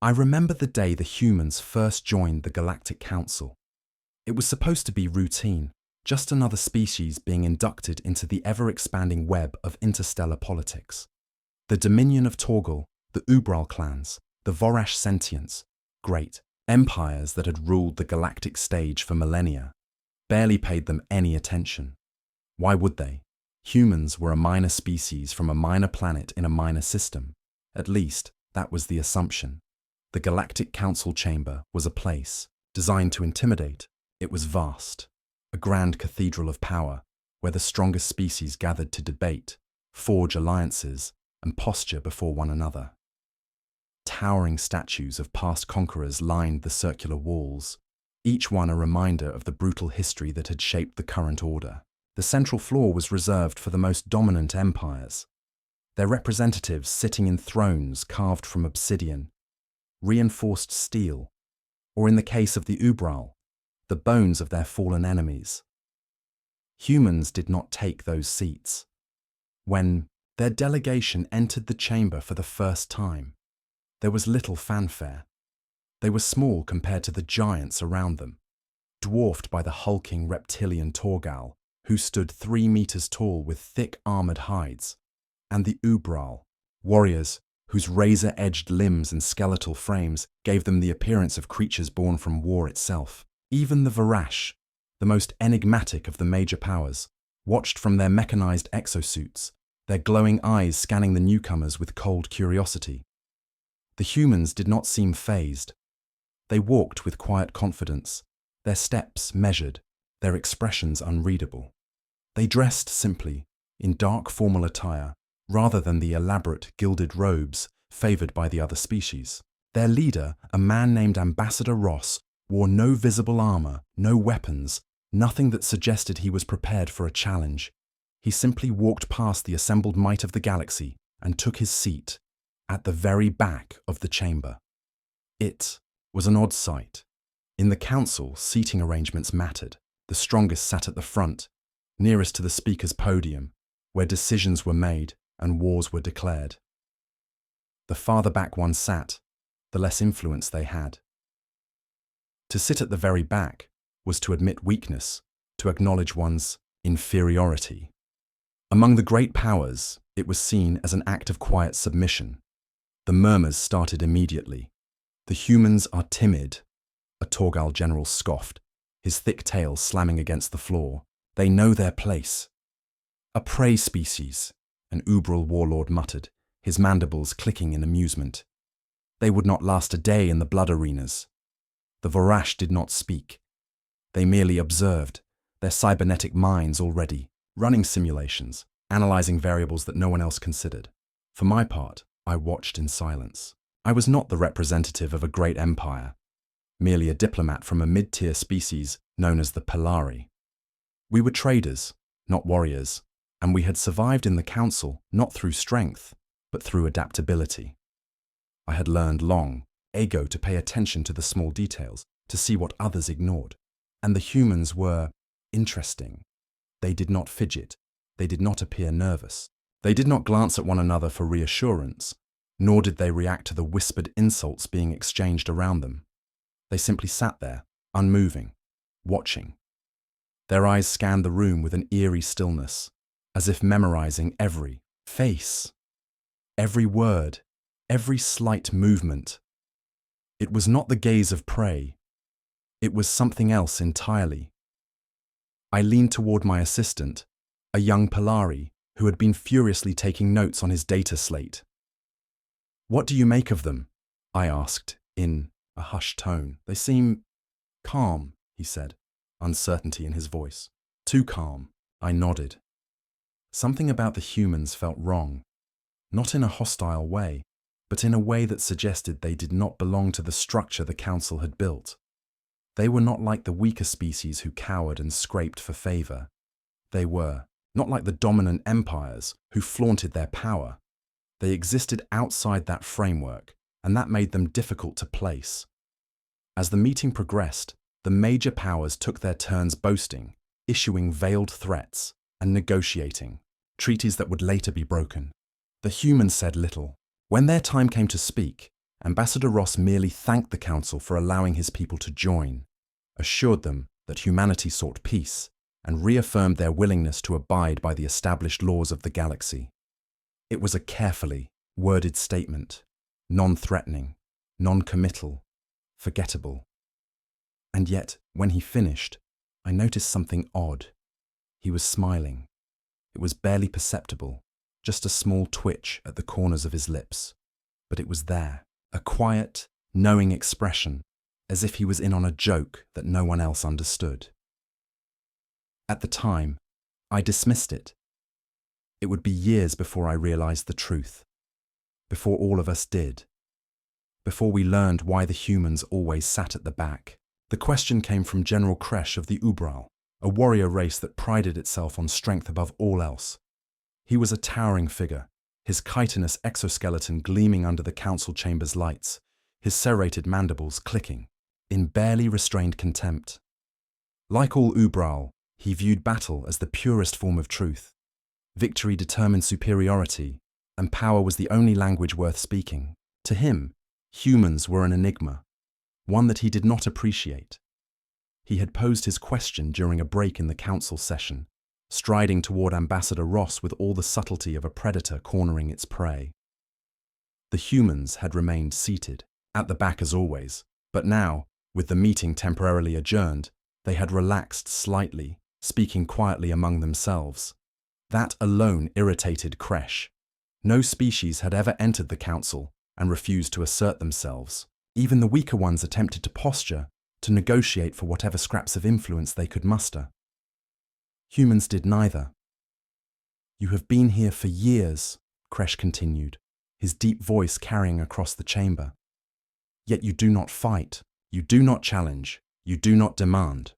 I remember the day the humans first joined the Galactic Council. It was supposed to be routine, just another species being inducted into the ever-expanding web of interstellar politics. The Dominion of Torgal, the Ubral clans, the Vorash sentients, great empires that had ruled the galactic stage for millennia, barely paid them any attention. Why would they? Humans were a minor species from a minor planet in a minor system. At least, that was the assumption. The Galactic Council chamber was a place designed to intimidate. It was vast, a grand cathedral of power where the strongest species gathered to debate, forge alliances, and posture before one another. Towering statues of past conquerors lined the circular walls, each one a reminder of the brutal history that had shaped the current order. The central floor was reserved for the most dominant empires, their representatives sitting in thrones carved from obsidian, reinforced steel, or in the case of the Ubral, the bones of their fallen enemies. Humans did not take those seats. When their delegation entered the chamber for the first time, there was little fanfare. They were small compared to the giants around them, dwarfed by the hulking reptilian Torgal, who stood 3 meters tall with thick armored hides, and the Ubral, warriors whose razor-edged limbs and skeletal frames gave them the appearance of creatures born from war itself. Even the Vorash, the most enigmatic of the major powers, watched from their mechanized exosuits, their glowing eyes scanning the newcomers with cold curiosity. The humans did not seem fazed. They walked with quiet confidence, their steps measured, their expressions unreadable. They dressed simply, in dark formal attire, rather than the elaborate gilded robes favored by the other species. Their leader, a man named Ambassador Ross, wore no visible armor, no weapons, nothing that suggested he was prepared for a challenge. He simply walked past the assembled might of the galaxy and took his seat at the very back of the chamber. It was an odd sight. In the council, seating arrangements mattered. The strongest sat at the front, nearest to the speaker's podium, where decisions were made and wars were declared. The farther back one sat, the less influence they had. To sit at the very back was to admit weakness, to acknowledge one's inferiority. Among the great powers, it was seen as an act of quiet submission. The murmurs started immediately. "The humans are timid," a Torgal general scoffed, his thick tail slamming against the floor. "They know their place." "A prey species," an Ubral warlord muttered, his mandibles clicking in amusement. "They would not last a day in the blood arenas." The Vorash did not speak. They merely observed, their cybernetic minds already running simulations, analyzing variables that no one else considered. For my part, I watched in silence. I was not the representative of a great empire, merely a diplomat from a mid-tier species known as the Polari. We were traders, not warriors, and we had survived in the council not through strength, but through adaptability. I had learned long ago to pay attention to the small details, to see what others ignored. And the humans were interesting. They did not fidget. They did not appear nervous. They did not glance at one another for reassurance, nor did they react to the whispered insults being exchanged around them. They simply sat there, unmoving, watching. Their eyes scanned the room with an eerie stillness, as if memorizing every face, every word, every slight movement. It was not the gaze of prey. It was something else entirely. I leaned toward my assistant, a young Polari who had been furiously taking notes on his data slate. "What do you make of them?" I asked, in a hushed tone. "They seem calm," he said, uncertainty in his voice. "Too calm." I nodded. Something about the humans felt wrong, not in a hostile way, but in a way that suggested they did not belong to the structure the council had built. They were not like the weaker species who cowered and scraped for favor. They were not like the dominant empires who flaunted their power. They existed outside that framework, and that made them difficult to place. As the meeting progressed, the major powers took their turns boasting, issuing veiled threats, and negotiating treaties that would later be broken. The humans said little. When their time came to speak, Ambassador Ross merely thanked the Council for allowing his people to join, assured them that humanity sought peace, and reaffirmed their willingness to abide by the established laws of the galaxy. It was a carefully worded statement, non-threatening, non-committal, forgettable. And yet, when he finished, I noticed something odd. He was smiling. It was barely perceptible, just a small twitch at the corners of his lips. But it was there, a quiet, knowing expression, as if he was in on a joke that no one else understood. At the time, I dismissed it. It would be years before I realized the truth, before all of us did, before we learned why the humans always sat at the back. The question came from General Kresh of the Ubral, a warrior race that prided itself on strength above all else. He was a towering figure, his chitinous exoskeleton gleaming under the council chamber's lights, his serrated mandibles clicking, in barely restrained contempt. Like all Ubral, he viewed battle as the purest form of truth. Victory determined superiority, and power was the only language worth speaking. To him, humans were an enigma, one that he did not appreciate. He had posed his question during a break in the council session, striding toward Ambassador Ross with all the subtlety of a predator cornering its prey. The humans had remained seated, at the back as always, but now, with the meeting temporarily adjourned, they had relaxed slightly, speaking quietly among themselves. That alone irritated Kresh. No species had ever entered the council and refused to assert themselves. Even the weaker ones attempted to posture, to negotiate for whatever scraps of influence they could muster. Humans did neither. "You have been here for years," Kresh continued, his deep voice carrying across the chamber. "Yet you do not fight, you do not challenge, you do not demand.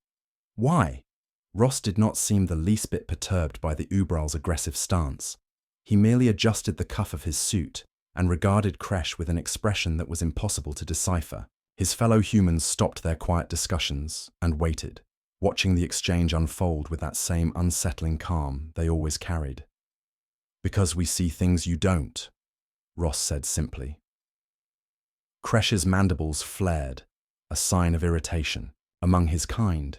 Why?" Ross did not seem the least bit perturbed by the Ubral's aggressive stance. He merely adjusted the cuff of his suit and regarded Kresh with an expression that was impossible to decipher. His fellow humans stopped their quiet discussions and waited, watching the exchange unfold with that same unsettling calm they always carried. "Because we see things you don't," Ross said simply. Kresh's mandibles flared, a sign of irritation, among his kind.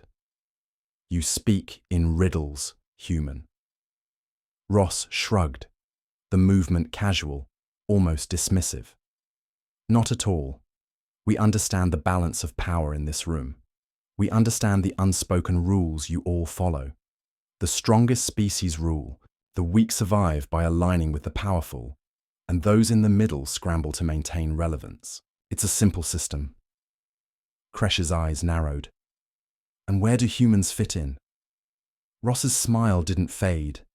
"You speak in riddles, human." Ross shrugged, the movement casual, almost dismissive. "Not at all. We understand the balance of power in this room. We understand the unspoken rules you all follow. The strongest species rule, the weak survive by aligning with the powerful, and those in the middle scramble to maintain relevance. It's a simple system." Kresh's eyes narrowed. "And where do humans fit in?" Ross's smile didn't fade,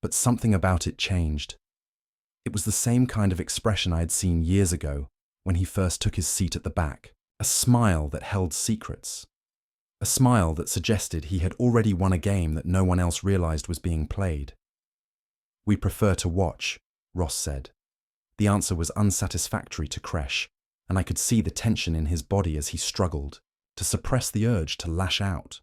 but something about it changed. It was the same kind of expression I had seen years ago when he first took his seat at the back, a smile that held secrets, a smile that suggested he had already won a game that no one else realized was being played. "We prefer to watch," Ross said. The answer was unsatisfactory to Kresh, and I could see the tension in his body as he struggled to suppress the urge to lash out.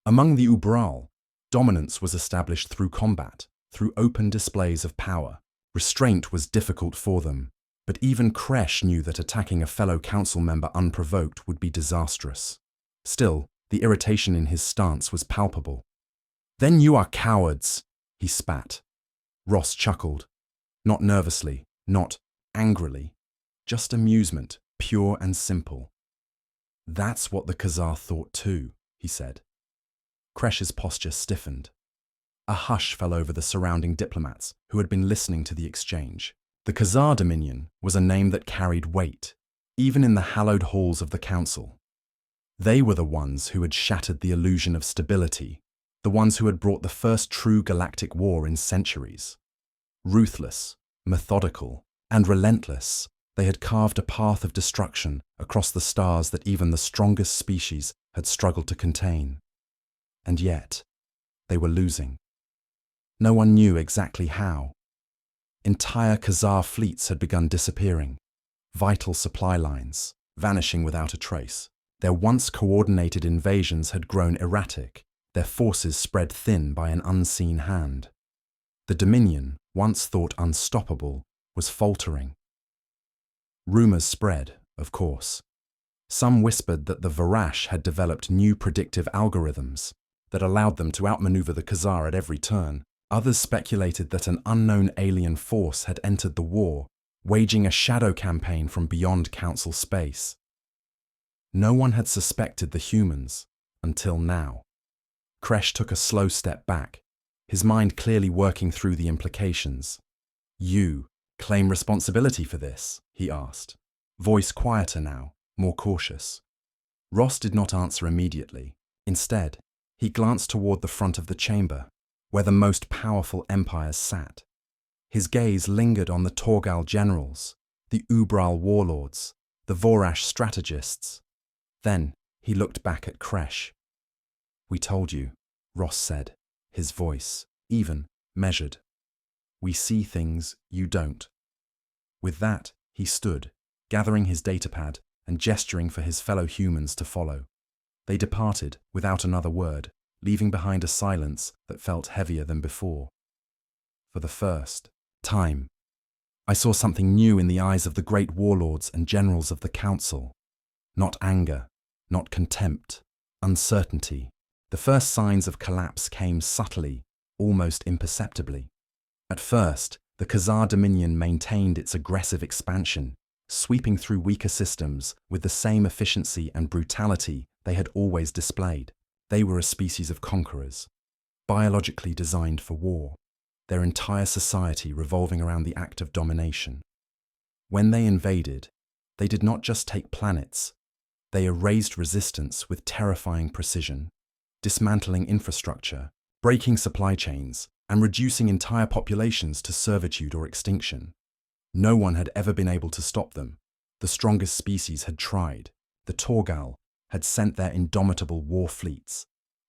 Among the Ubral, dominance was established through combat, through open displays of power. Restraint was difficult for them, but even Kresh knew that attacking a fellow council member unprovoked would be disastrous. Still, the irritation in his stance was palpable. "Then you are cowards," he spat. Ross chuckled, not nervously, not angrily, just amusement, pure and simple. "That's what the Khazar thought too," he said. Kresh's posture stiffened. A hush fell over the surrounding diplomats who had been listening to the exchange. The Khazar Dominion was a name that carried weight, even in the hallowed halls of the council. They were the ones who had shattered the illusion of stability, the ones who had brought the first true galactic war in centuries. Ruthless, methodical, and relentless, they had carved a path of destruction across the stars that even the strongest species had struggled to contain. And yet, they were losing. No one knew exactly how. Entire Khazar fleets had begun disappearing, vital supply lines vanishing without a trace. Their once coordinated invasions had grown erratic, their forces spread thin by an unseen hand. The Dominion, once thought unstoppable, was faltering. Rumors spread, of course. Some whispered that the Varash had developed new predictive algorithms that allowed them to outmaneuver the Khazar at every turn. Others speculated that an unknown alien force had entered the war, waging a shadow campaign from beyond Council space. No one had suspected the humans until now. Kresh took a slow step back, his mind clearly working through the implications. "You claim responsibility for this?" he asked, voice quieter now, more cautious. Ross did not answer immediately. Instead, he glanced toward the front of the chamber, where the most powerful empires sat. His gaze lingered on the Torgal generals, the Ubral warlords, the Vorash strategists. Then he looked back at Kresh. "We told you," Ross said, his voice even, measured. "We see things you don't." With that, he stood, gathering his datapad and gesturing for his fellow humans to follow. They departed without another word, leaving behind a silence that felt heavier than before. For the first time, I saw something new in the eyes of the great warlords and generals of the Council. Not anger, not contempt, uncertainty. The first signs of collapse came subtly, almost imperceptibly. At first, the Khazar Dominion maintained its aggressive expansion, sweeping through weaker systems with the same efficiency and brutality they had always displayed. They were a species of conquerors, biologically designed for war, their entire society revolving around the act of domination. When they invaded, they did not just take planets, they erased resistance with terrifying precision, dismantling infrastructure, breaking supply chains, and reducing entire populations to servitude or extinction. No one had ever been able to stop them. The strongest species had tried. The Torgal had sent their indomitable war fleets,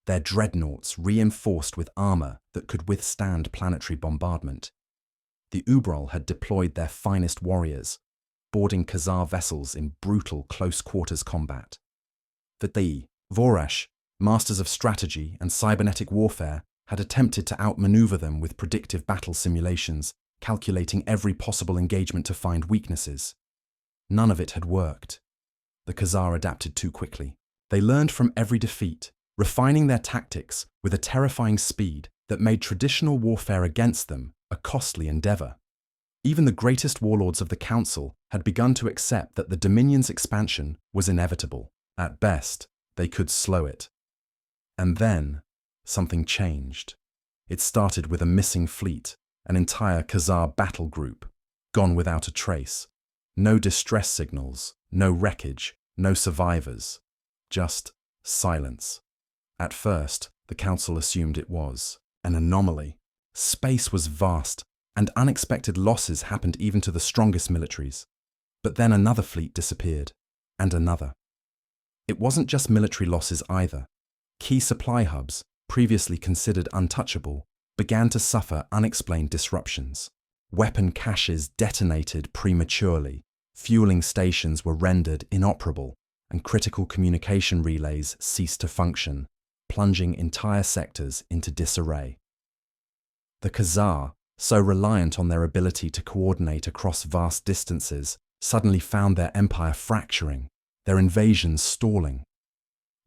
their dreadnoughts reinforced with armor that could withstand planetary bombardment. The Ubral had deployed their finest warriors, boarding Khazar vessels in brutal close-quarters combat. The Vorash, masters of strategy and cybernetic warfare, had attempted to outmaneuver them with predictive battle simulations, calculating every possible engagement to find weaknesses. None of it had worked. The Khazar adapted too quickly. They learned from every defeat, refining their tactics with a terrifying speed that made traditional warfare against them a costly endeavor. Even the greatest warlords of the Council had begun to accept that the Dominion's expansion was inevitable. At best, they could slow it. And then, something changed. It started with a missing fleet, an entire Khazar battle group, gone without a trace. No distress signals, no wreckage, no survivors. Just silence. At first, the Council assumed it was an anomaly. Space was vast, and unexpected losses happened even to the strongest militaries. But then another fleet disappeared, and another. It wasn't just military losses either. Key supply hubs, previously considered untouchable, began to suffer unexplained disruptions. Weapon caches detonated prematurely, fueling stations were rendered inoperable, and critical communication relays ceased to function, plunging entire sectors into disarray. The Khazar, so reliant on their ability to coordinate across vast distances, suddenly found their empire fracturing, their invasions stalling.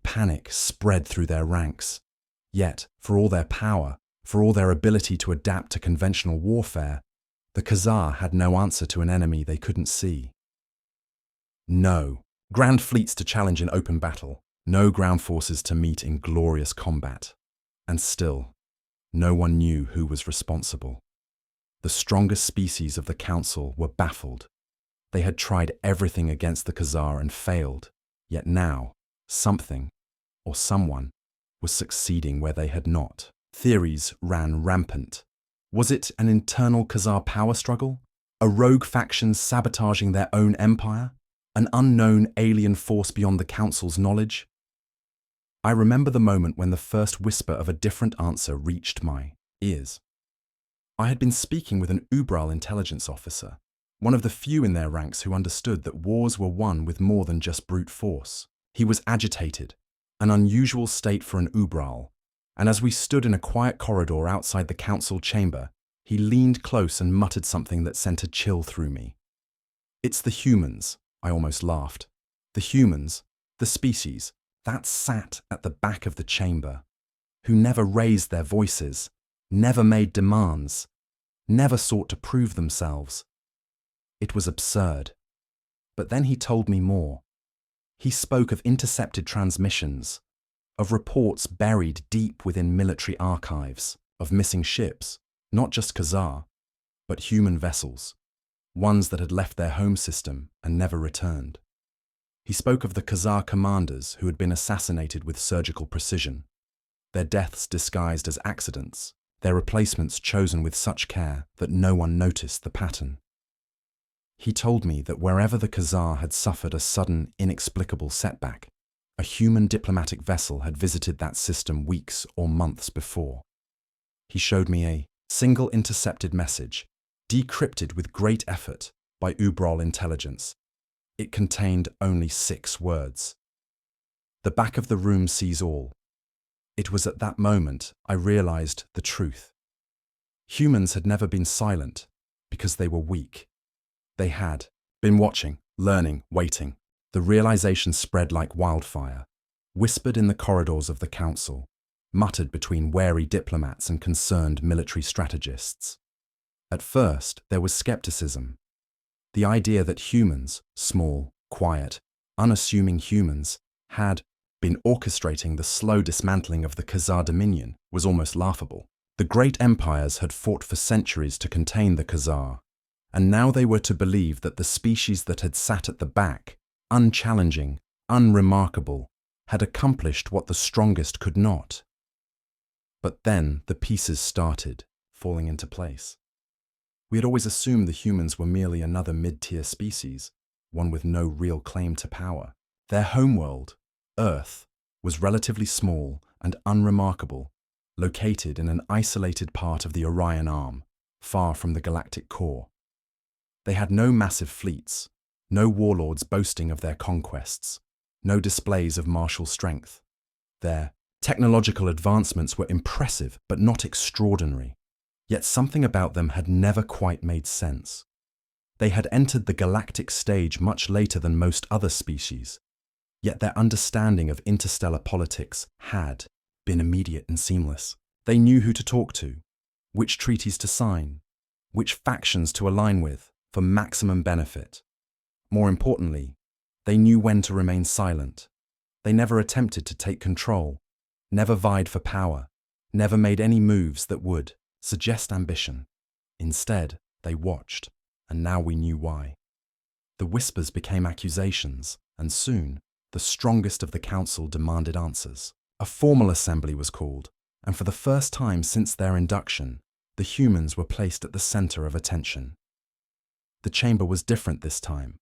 Panic spread through their ranks. Yet, for all their power, for all their ability to adapt to conventional warfare, the Khazar had no answer to an enemy they couldn't see. No grand fleets to challenge in open battle, no ground forces to meet in glorious combat. And still, no one knew who was responsible. The strongest species of the Council were baffled. They had tried everything against the Khazar and failed, yet now, something, or someone, was succeeding where they had not. Theories ran rampant. Was it an internal Khazar power struggle? A rogue faction sabotaging their own empire? An unknown alien force beyond the Council's knowledge? I remember the moment when the first whisper of a different answer reached my ears. I had been speaking with an Ubral intelligence officer, one of the few in their ranks who understood that wars were won with more than just brute force. He was agitated, an unusual state for an Ubral, and as we stood in a quiet corridor outside the Council chamber, he leaned close and muttered something that sent a chill through me. It's the humans, I almost laughed. The humans, the species, that sat at the back of the chamber, who never raised their voices, never made demands, never sought to prove themselves. It was absurd. But then he told me more. He spoke of intercepted transmissions, of reports buried deep within military archives, of missing ships, not just Khazar, but human vessels, ones that had left their home system and never returned. He spoke of the Khazar commanders who had been assassinated with surgical precision, their deaths disguised as accidents, their replacements chosen with such care that no one noticed the pattern. He told me that wherever the Khazar had suffered a sudden, inexplicable setback, a human diplomatic vessel had visited that system weeks or months before. He showed me a single intercepted message, decrypted with great effort by Ubrol intelligence. It contained only 6 words. The back of the room sees all. It was at that moment I realized the truth. Humans had never been silent because they were weak. They had been watching, learning, waiting. The realization spread like wildfire, whispered in the corridors of the council, muttered between wary diplomats and concerned military strategists. At first, there was skepticism. The idea that humans, small, quiet, unassuming humans, had been orchestrating the slow dismantling of the Khazar dominion was almost laughable. The great empires had fought for centuries to contain the Khazar, and now they were to believe that the species that had sat at the back, unchallenging, unremarkable, had accomplished what the strongest could not. But then the pieces started falling into place. We had always assumed the humans were merely another mid-tier species, one with no real claim to power. Their homeworld, Earth, was relatively small and unremarkable, located in an isolated part of the Orion Arm, far from the galactic core. They had no massive fleets, no warlords boasting of their conquests, no displays of martial strength. Their technological advancements were impressive but not extraordinary, yet something about them had never quite made sense. They had entered the galactic stage much later than most other species, yet their understanding of interstellar politics had been immediate and seamless. They knew who to talk to, which treaties to sign, which factions to align with for maximum benefit. More importantly, they knew when to remain silent. They never attempted to take control, never vied for power, never made any moves that would suggest ambition. Instead, they watched, and now we knew why. The whispers became accusations, and soon, the strongest of the council demanded answers. A formal assembly was called, and for the first time since their induction, the humans were placed at the center of attention. The chamber was different this time.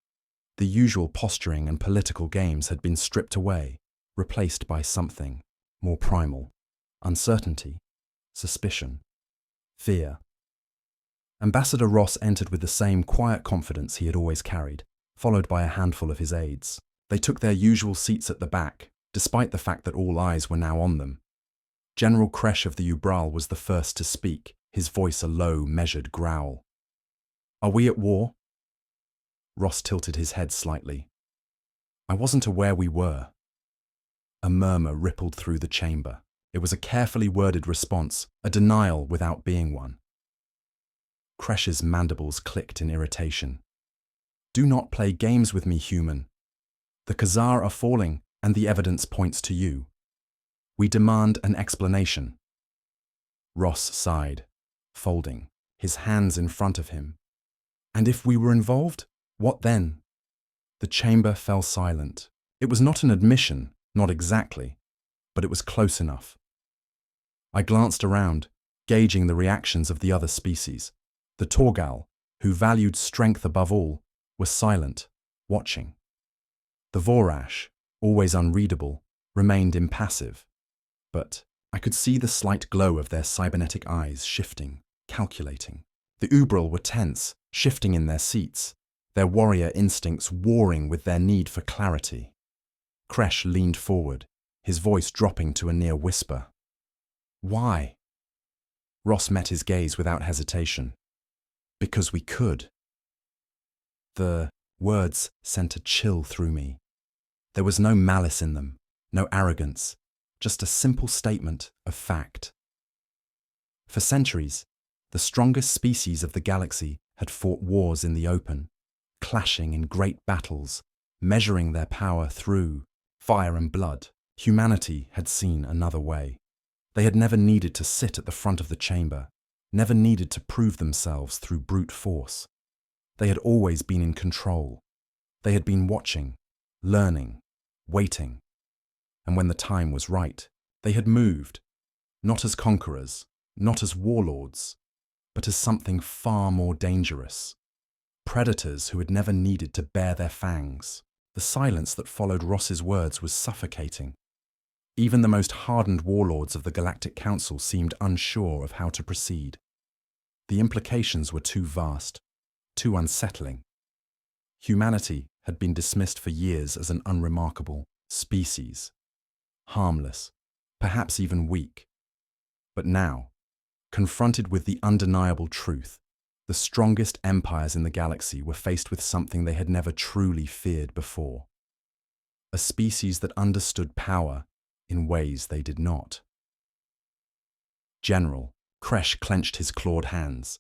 The usual posturing and political games had been stripped away, replaced by something more primal: uncertainty, suspicion, fear. Ambassador Ross entered with the same quiet confidence he had always carried, followed by a handful of his aides. They took their usual seats at the back, despite the fact that all eyes were now on them. General Kresh of the Ubral was the first to speak, his voice a low, measured growl. "Are we at war?" Ross tilted his head slightly. "I wasn't aware we were." A murmur rippled through the chamber. It was a carefully worded response, a denial without being one. Kresh's mandibles clicked in irritation. "Do not play games with me, human. The Khazar are falling, and the evidence points to you. We demand an explanation." Ross sighed, folding, his hands in front of him. "And if we were involved, what then?" The chamber fell silent. It was not an admission, not exactly, but it was close enough. I glanced around, gauging the reactions of the other species. The Torgal, who valued strength above all, were silent, watching. The Vorash, always unreadable, remained impassive, but I could see the slight glow of their cybernetic eyes shifting, calculating. The Ubral were tense, shifting in their seats, their warrior instincts warring with their need for clarity. Kresh leaned forward, his voice dropping to a near whisper. "Why?" Ross met his gaze without hesitation. "Because we could." The Words sent a chill through me. There was no malice in them, no arrogance, just a simple statement of fact. For centuries, the strongest species of the galaxy had fought wars in the open, clashing in great battles, measuring their power through fire and blood. Humanity had seen another way. They had never needed to sit at the front of the chamber, never needed to prove themselves through brute force. They had always been in control. They had been watching, learning, waiting. And when the time was right, they had moved, not as conquerors, not as warlords, but as something far more dangerous. Predators who had never needed to bare their fangs. The silence that followed Ross's words was suffocating. Even the most hardened warlords of the Galactic Council seemed unsure of how to proceed. The implications were too vast, too unsettling. Humanity had been dismissed for years as an unremarkable species, harmless, perhaps even weak. But now, confronted with the undeniable truth, the strongest empires in the galaxy were faced with something they had never truly feared before. A species that understood power in ways they did not. General Kresh clenched his clawed hands,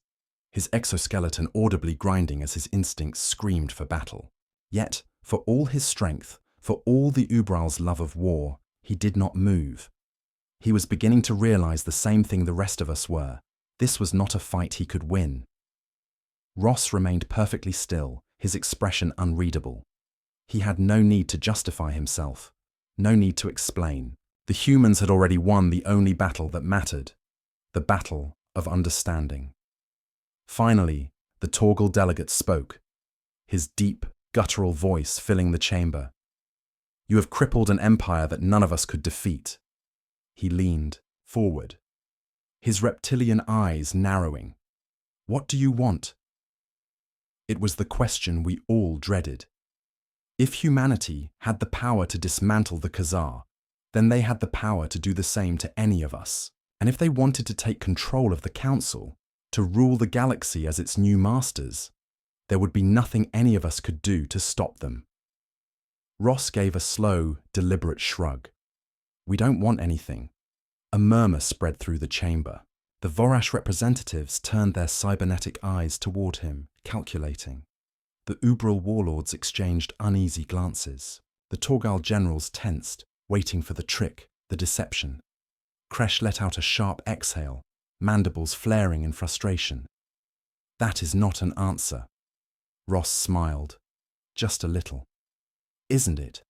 his exoskeleton audibly grinding as his instincts screamed for battle. Yet, for all his strength, for all the Ubral's love of war, he did not move. He was beginning to realize the same thing the rest of us were. This was not a fight he could win. Ross remained perfectly still, his expression unreadable. He had no need to justify himself, no need to explain. The humans had already won the only battle that mattered, the battle of understanding. Finally, the Torgal delegate spoke, his deep, guttural voice filling the chamber. "You have crippled an empire that none of us could defeat." He leaned forward, his reptilian eyes narrowing. "What do you want?" It was the question we all dreaded. If humanity had the power to dismantle the Khazar, then they had the power to do the same to any of us. And if they wanted to take control of the Council, to rule the galaxy as its new masters, there would be nothing any of us could do to stop them. Ross gave a slow, deliberate shrug. "We don't want anything." A murmur spread through the chamber. The Vorash representatives turned their cybernetic eyes toward him, calculating. The Ubral warlords exchanged uneasy glances. The Torgal generals tensed, waiting for the trick, the deception. Kresh let out a sharp exhale, mandibles flaring in frustration. "That is not an answer." Ross smiled. "Just a little." "Isn't it?"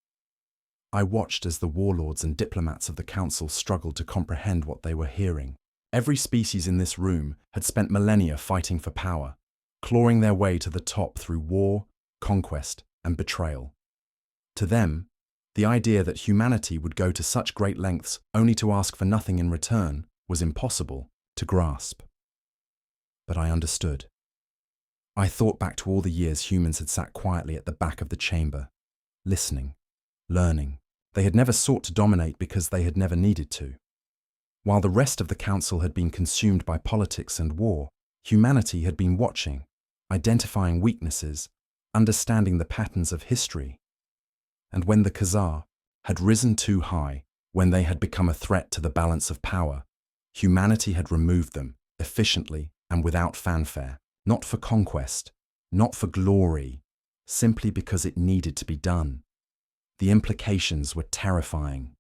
I watched as the warlords and diplomats of the Council struggled to comprehend what they were hearing. Every species in this room had spent millennia fighting for power, clawing their way to the top through war, conquest, and betrayal. To them, the idea that humanity would go to such great lengths only to ask for nothing in return was impossible to grasp. But I understood. I thought back to all the years humans had sat quietly at the back of the chamber, listening, learning. They had never sought to dominate because they had never needed to. While the rest of the Council had been consumed by politics and war, humanity had been watching, identifying weaknesses, understanding the patterns of history. And when the Khazar had risen too high, when they had become a threat to the balance of power, humanity had removed them efficiently and without fanfare, not for conquest, not for glory, simply because it needed to be done. The implications were terrifying.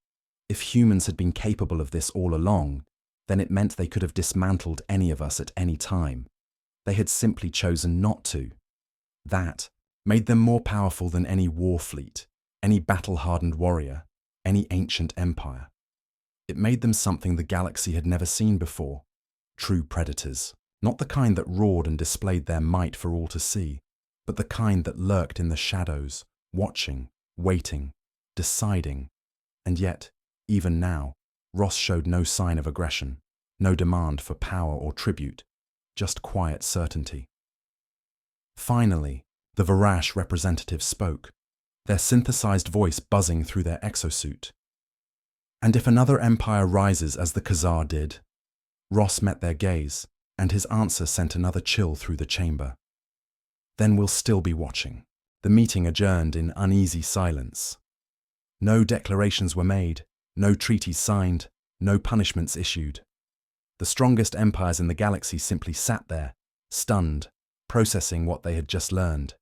If humans had been capable of this all along, then it meant they could have dismantled any of us at any time. They had simply chosen not to. That made them more powerful than any war fleet, any battle-hardened warrior, any ancient empire. It made them something the galaxy had never seen before, true predators, not the kind that roared and displayed their might for all to see, but the kind that lurked in the shadows, watching, waiting, deciding. And yet, even now, Ross showed no sign of aggression, no demand for power or tribute, just quiet certainty. Finally, the Varash representative spoke, their synthesized voice buzzing through their exosuit. "And if another empire rises as the Khazar did?" Ross met their gaze, and his answer sent another chill through the chamber. "Then we'll still be watching. The meeting adjourned in uneasy silence. No declarations were made, no treaties signed, no punishments issued. The strongest empires in the galaxy simply sat there, stunned, processing what they had just learned.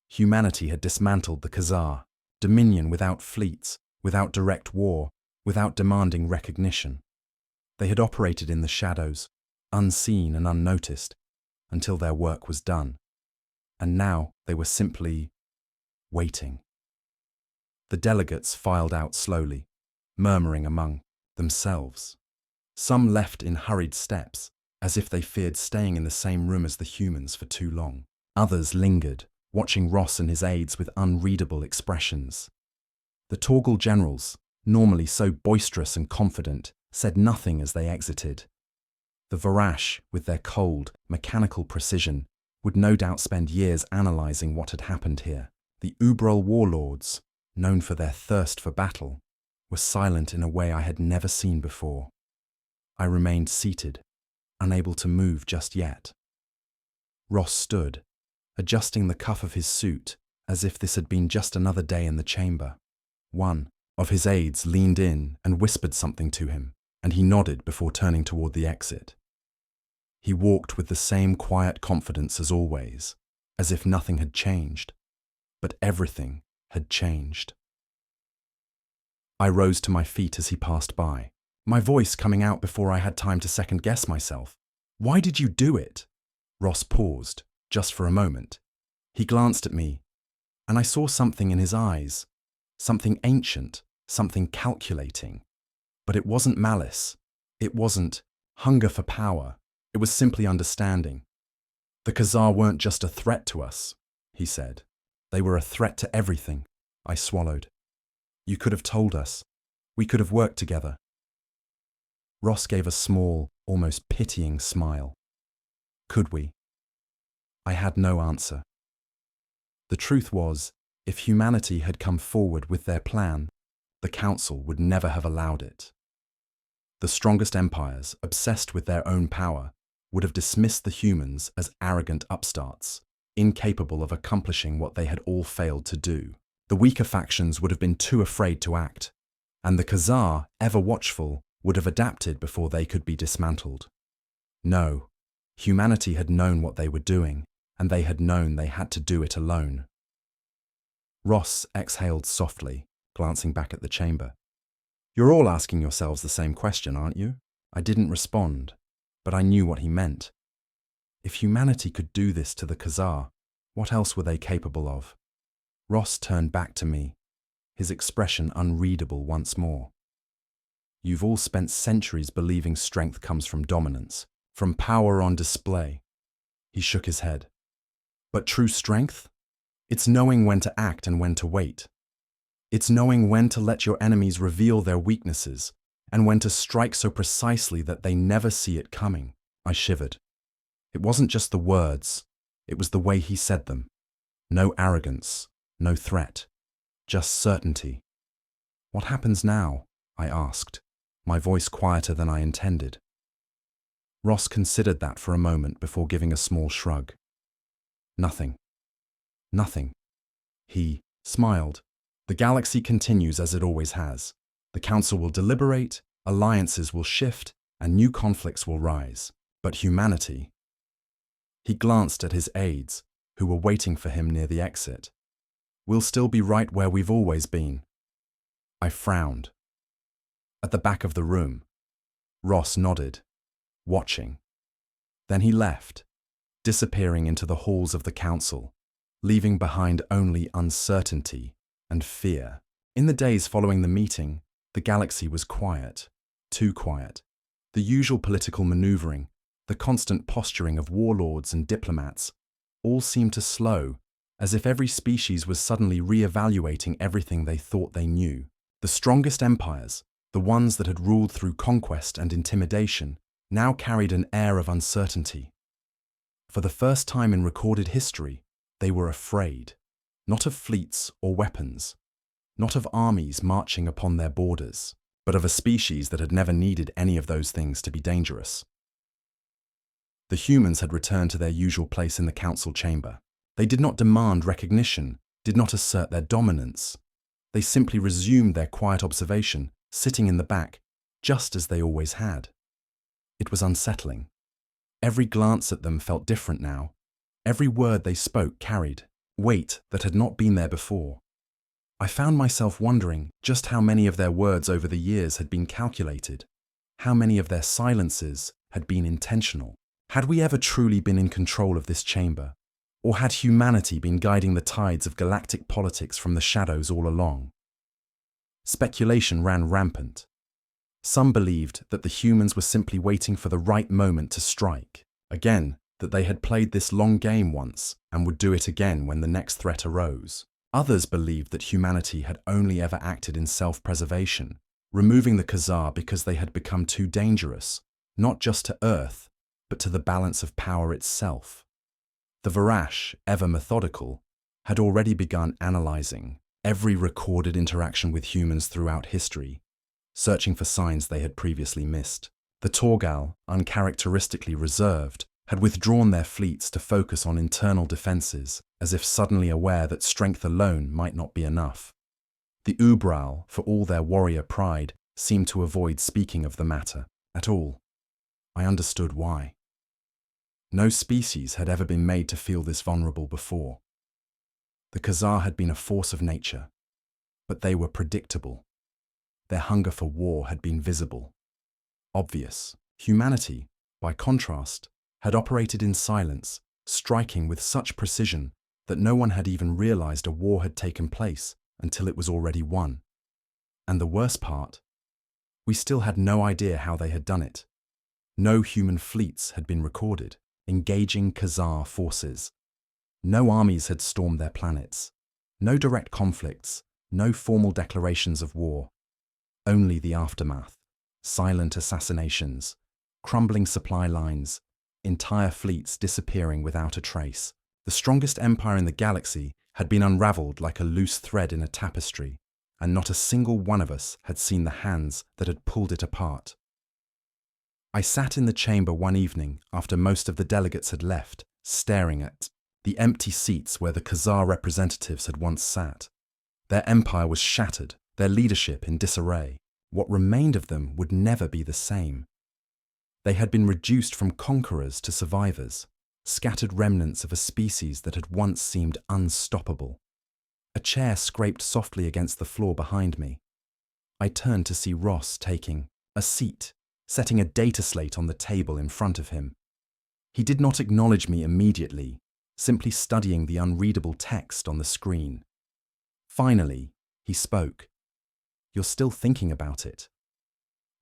Humanity had dismantled the Khazar, dominion without fleets, without direct war, without demanding recognition. They had operated in the shadows, unseen and unnoticed, until their work was done. And now they were simply waiting. The delegates filed out slowly, murmuring among themselves. Some left in hurried steps, as if they feared staying in the same room as the humans for too long. Others lingered, watching Ross and his aides with unreadable expressions. The Torgal generals, normally so boisterous and confident, said nothing as they exited. The Varash, with their cold, mechanical precision, would no doubt spend years analyzing what had happened here. The Ubrol warlords, known for their thirst for battle, were silent in a way I had never seen before. I remained seated, unable to move just yet. Ross stood, adjusting the cuff of his suit as if this had been just another day in the chamber. One of his aides leaned in and whispered something to him, and he nodded before turning toward the exit. He walked with the same quiet confidence as always, as if nothing had changed. But everything had changed. I rose to my feet as he passed by, my voice coming out before I had time to second-guess myself. "Why did you do it?" Ross paused, just for a moment. He glanced at me, and I saw something in his eyes, something ancient, something calculating. But it wasn't malice. It wasn't hunger for power. It was simply understanding. "The Khazar weren't just a threat to us," he said. "They were a threat to everything." I swallowed. "You could have told us. We could have worked together." Ross gave a small, almost pitying smile. Could we? I had no answer. The truth was, if humanity had come forward with their plan, the Council would never have allowed it. The strongest empires, obsessed with their own power, would have dismissed the humans as arrogant upstarts, incapable of accomplishing what they had all failed to do. The weaker factions would have been too afraid to act, and the Khazar, ever watchful, would have adapted before they could be dismantled. No, humanity had known what they were doing, and they had known they had to do it alone. Ross exhaled softly, glancing back at the chamber. "You're all asking yourselves the same question, aren't you?" I didn't respond, but I knew what he meant. If humanity could do this to the Khazar, what else were they capable of? Ross turned back to me, his expression unreadable once more. "You've all spent centuries believing strength comes from dominance, from power on display." He shook his head. "But true strength? It's knowing when to act and when to wait. It's knowing when to let your enemies reveal their weaknesses and when to strike so precisely that they never see it coming." I shivered. It wasn't just the words, it was the way he said them. No arrogance, no threat, just certainty. "What happens now?" I asked, my voice quieter than I intended. Ross considered that for a moment before giving a small shrug. "Nothing. Nothing." He smiled. "The galaxy continues as it always has. The Council will deliberate, alliances will shift, and new conflicts will rise. But humanity—" He glanced at his aides, who were waiting for him near the exit. "We'll still be right where we've always been." I frowned. At the back of the room, Ross nodded, watching. Then he left, disappearing into the halls of the Council, leaving behind only uncertainty and fear. In the days following the meeting, the galaxy was quiet, too quiet. The usual political maneuvering, the constant posturing of warlords and diplomats, all seemed to slow, as if every species was suddenly re-evaluating everything they thought they knew. The strongest empires, the ones that had ruled through conquest and intimidation, now carried an air of uncertainty. For the first time in recorded history, they were afraid, not of fleets or weapons, not of armies marching upon their borders, but of a species that had never needed any of those things to be dangerous. The humans had returned to their usual place in the council chamber. They did not demand recognition, did not assert their dominance. They simply resumed their quiet observation, sitting in the back, just as they always had. It was unsettling. Every glance at them felt different now. Every word they spoke carried weight that had not been there before. I found myself wondering just how many of their words over the years had been calculated, how many of their silences had been intentional. Had we ever truly been in control of this chamber? Or had humanity been guiding the tides of galactic politics from the shadows all along? Speculation ran rampant. Some believed that the humans were simply waiting for the right moment to strike. Again, that they had played this long game once and would do it again when the next threat arose. Others believed that humanity had only ever acted in self-preservation, removing the Khazar because they had become too dangerous, not just to Earth, but to the balance of power itself. The Varash, ever methodical, had already begun analyzing every recorded interaction with humans throughout history, searching for signs they had previously missed. The Torgal, uncharacteristically reserved, had withdrawn their fleets to focus on internal defenses, as if suddenly aware that strength alone might not be enough. The Ubral, for all their warrior pride, seemed to avoid speaking of the matter at all. I understood why. No species had ever been made to feel this vulnerable before. The Khazar had been a force of nature, but they were predictable. Their hunger for war had been visible, obvious. Humanity, by contrast, had operated in silence, striking with such precision that no one had even realized a war had taken place until it was already won. And the worst part, we still had no idea how they had done it. No human fleets had been recorded engaging Khazar forces. No armies had stormed their planets. No direct conflicts, no formal declarations of war. Only the aftermath. Silent assassinations, crumbling supply lines, entire fleets disappearing without a trace. The strongest empire in the galaxy had been unraveled like a loose thread in a tapestry, and not a single one of us had seen the hands that had pulled it apart. I sat in the chamber one evening after most of the delegates had left, staring at the empty seats where the Khazar representatives had once sat. Their empire was shattered, their leadership in disarray. What remained of them would never be the same. They had been reduced from conquerors to survivors, scattered remnants of a species that had once seemed unstoppable. A chair scraped softly against the floor behind me. I turned to see Ross taking a seat, setting a data slate on the table in front of him. He did not acknowledge me immediately, simply studying the unreadable text on the screen. Finally, he spoke. "You're still thinking about it."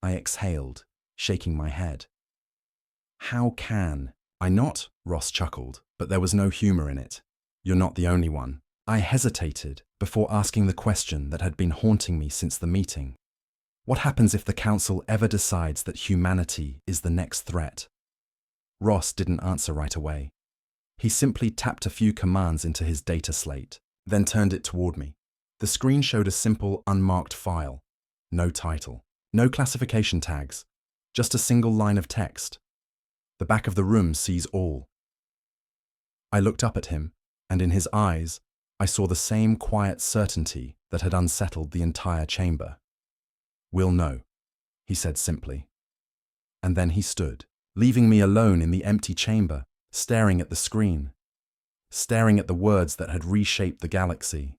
I exhaled, shaking my head. "How can I not?" Ross chuckled, but there was no humor in it. "You're not the only one." I hesitated before asking the question that had been haunting me since the meeting. What happens if the Council ever decides that humanity is the next threat? Ross didn't answer right away. He simply tapped a few commands into his data slate, then turned it toward me. The screen showed a simple, unmarked file. No title, no classification tags, just a single line of text. "The back of the room sees all." I looked up at him, and in his eyes, I saw the same quiet certainty that had unsettled the entire chamber. "We'll know," he said simply. And then he stood, leaving me alone in the empty chamber, staring at the screen, staring at the words that had reshaped the galaxy.